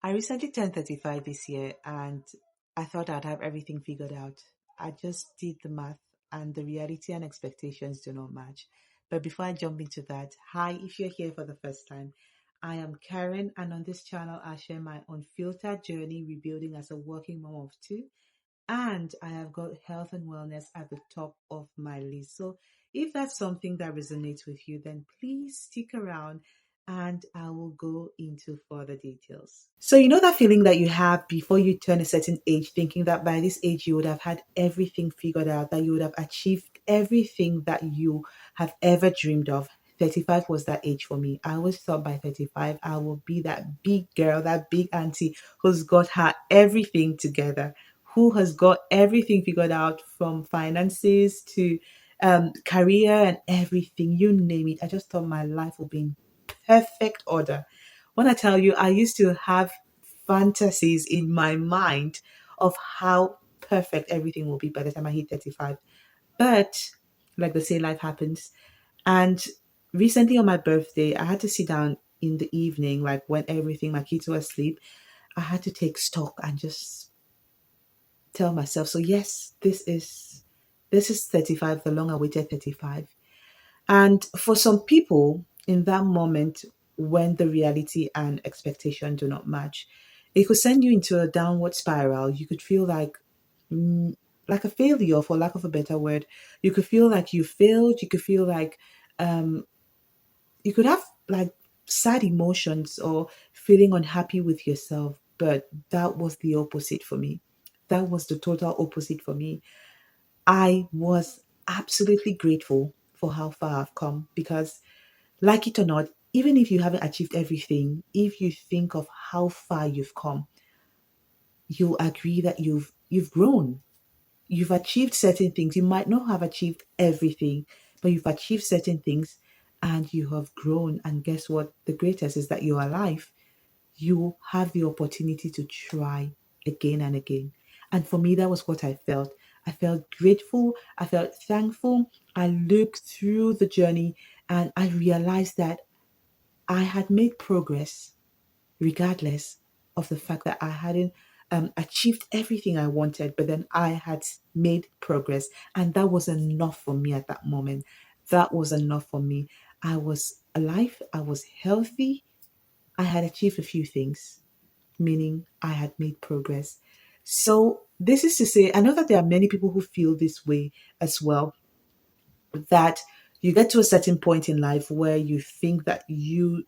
I recently turned 35 this year and I thought I'd have everything figured out. I just did the math and the reality and expectations do not match. But before I jump into that, hi, if you're here for the first time, I am Karen, and on this channel I share my unfiltered journey rebuilding as a working mom of two, and I have got health and wellness at the top of my list. So if that's something that resonates with you, then please stick around and I will go into further details. So, you know that feeling that you have before you turn a certain age, thinking that by this age you would have had everything figured out, that you would have achieved everything that you have ever dreamed of. 35 was that age for me. I always thought by 35 I will be that big girl, that big auntie who's got her everything together, who has got everything figured out from finances to career and everything, you name it. I just thought my life would be in perfect order. When I tell you, I used to have fantasies in my mind of how perfect everything will be by the time I hit 35. But like they say, life happens. And recently on my birthday, I had to sit down in the evening, like when everything, my kids were asleep. I had to take stock and just tell myself, so yes, this is 35, the long awaited 35. And for some people in that moment, when the reality and expectation do not match, it could send you into a downward spiral. You could feel mm, like a failure, for lack of a better word. You could feel like you failed. You could feel like um, you could have like sad emotions or feeling unhappy with yourself. But that was the opposite for me. That was the total opposite for me. I was absolutely grateful for how far I've come because, like it or not, even if you haven't achieved everything, if you think of how far you've come, you'll agree that you've grown. You've achieved certain things. You might not have achieved everything, but you've achieved certain things and you have grown. And guess what? The greatest is that you're alive. You have the opportunity to try again and again. And for me, that was what I felt. I felt grateful. I felt thankful. I looked through the journey and I realized that I had made progress regardless of the fact that I hadn't achieved everything I wanted, but then I had made progress. And that was enough for me at that moment. That was enough for me. I was alive, I was healthy, I had achieved a few things, meaning I had made progress. So, this is to say, I know that there are many people who feel this way as well, that you get to a certain point in life where you think that you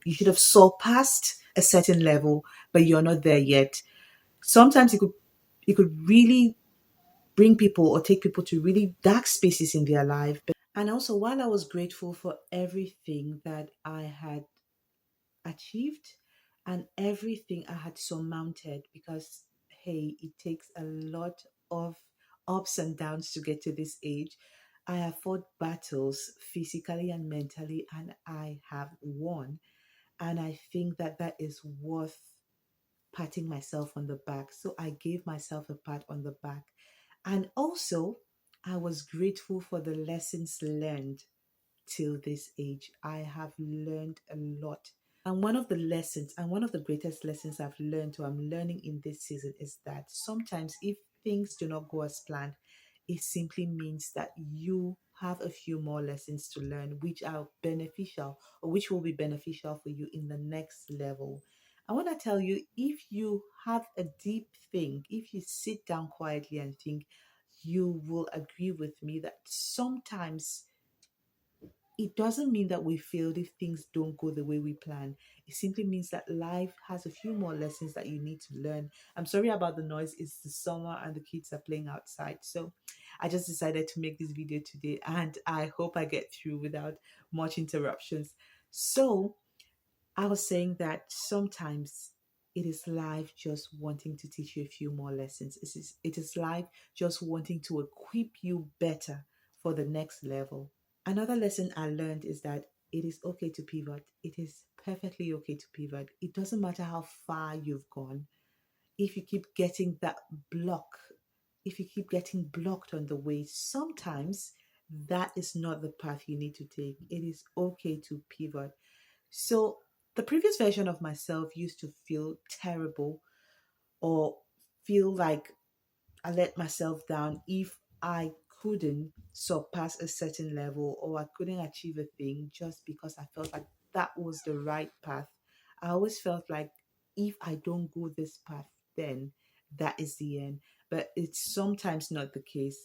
should have surpassed a certain level, but you're not there yet. Sometimes it could really bring people or take people to really dark spaces in their life. And also, while I was grateful for everything that I had achieved and everything I had surmounted, because hey, it takes a lot of ups and downs to get to this age. I have fought battles physically and mentally, and I have won. And I think that that is worth patting myself on the back. So I gave myself a pat on the back. And also, I was grateful for the lessons learned till this age. I have learned a lot. And one of the lessons, and one of the greatest lessons I've learned or I'm learning in this season is that sometimes if things do not go as planned, it simply means that you have a few more lessons to learn, which are beneficial or which will be beneficial for you in the next level. I want to tell you, if you have a deep think, if you sit down quietly and think, you will agree with me that sometimes it doesn't mean that we failed if things don't go the way we plan. It simply means that life has a few more lessons that you need to learn. I'm sorry about the noise. It's the summer and the kids are playing outside. So I just decided to make this video today and I hope I get through without much interruptions. So I was saying that sometimes it is life just wanting to teach you a few more lessons. It is life just wanting to equip you better for the next level. Another lesson I learned is that it is okay to pivot. It is perfectly okay to pivot. It doesn't matter how far you've gone. If you keep getting that block, if you keep getting blocked on the way, sometimes that is not the path you need to take. It is okay to pivot. So The previous version of myself used to feel terrible or feel like I let myself down if I couldn't surpass a certain level or I couldn't achieve a thing just because I felt like that was the right path. I always felt like if I don't go this path, then that is the end. But it's sometimes not the case.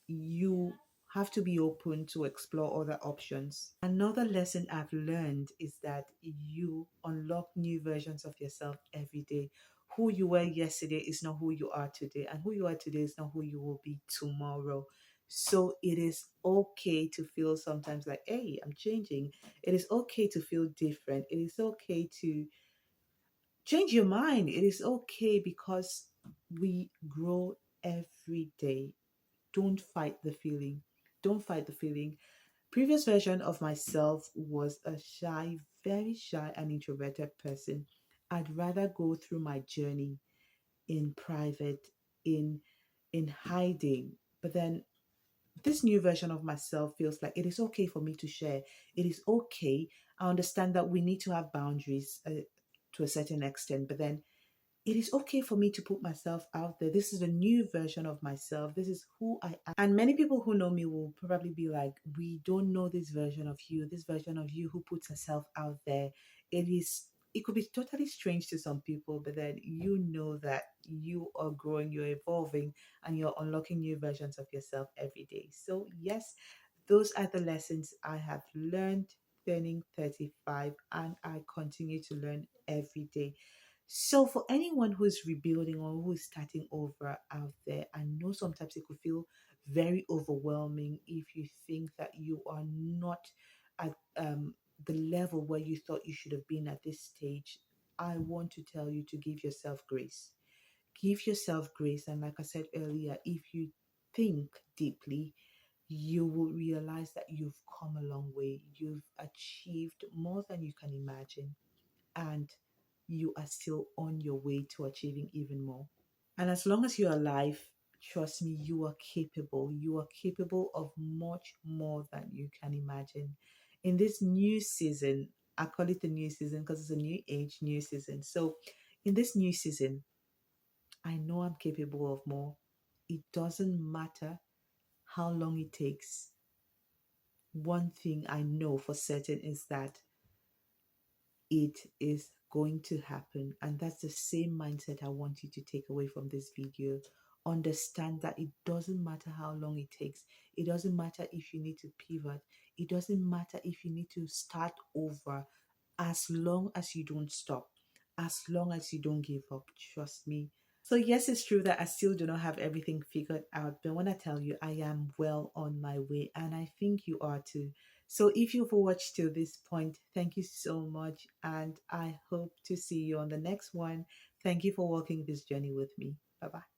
You have to be open to explore other options. Another lesson I've learned is that you unlock new versions of yourself every day. Who you were yesterday is not who you are today, and who you are today is not who you will be tomorrow. So it is okay to feel sometimes like, hey, I'm changing. It is okay to feel different. It is okay to change your mind. It is okay because we grow every day. Don't fight the feeling. Don't fight the feeling. Previous version of myself was a shy, very shy and introverted person. I'd rather go through my journey in private, in hiding. But then this new version of myself feels like it is okay for me to share. It is okay. I understand that we need to have boundaries to a certain extent, but then it is okay for me to put myself out there. This is a new version of myself. This is who I am. And many people who know me will probably be like, we don't know this version of you, this version of you who puts herself out there. It could be totally strange to some people, but then you know that you are growing, you're evolving, and you're unlocking new versions of yourself every day. So, yes, those are the lessons I have learned turning 35, and I continue to learn every day. So, for anyone who's rebuilding or who's starting over out there, I know sometimes it could feel very overwhelming if you think that you are not at the level where you thought you should have been at this stage. I want to tell you to give yourself grace. Give yourself grace. And like I said earlier, if you think deeply, you will realize that you've come a long way. You've achieved more than you can imagine, and you are still on your way to achieving even more. And as long as you're alive, trust me, you are capable. You are capable of much more than you can imagine. In this new season, I call it the new season because it's a new age, new season. So, in this new season, I know I'm capable of more. It doesn't matter how long it takes. One thing I know for certain is that it is going to happen. And that's the same mindset I want you to take away from this video. Understand that it doesn't matter how long it takes. It doesn't matter if you need to pivot. It doesn't matter if you need to start over. As long as you don't stop, as long as you don't give up, trust me. So, yes, it's true that I still do not have everything figured out, but when I tell you I am well on my way, and I think you are too. So, if you've watched till this point, thank you so much, and I hope to see you on the next one. Thank you for walking this journey with me. Bye bye.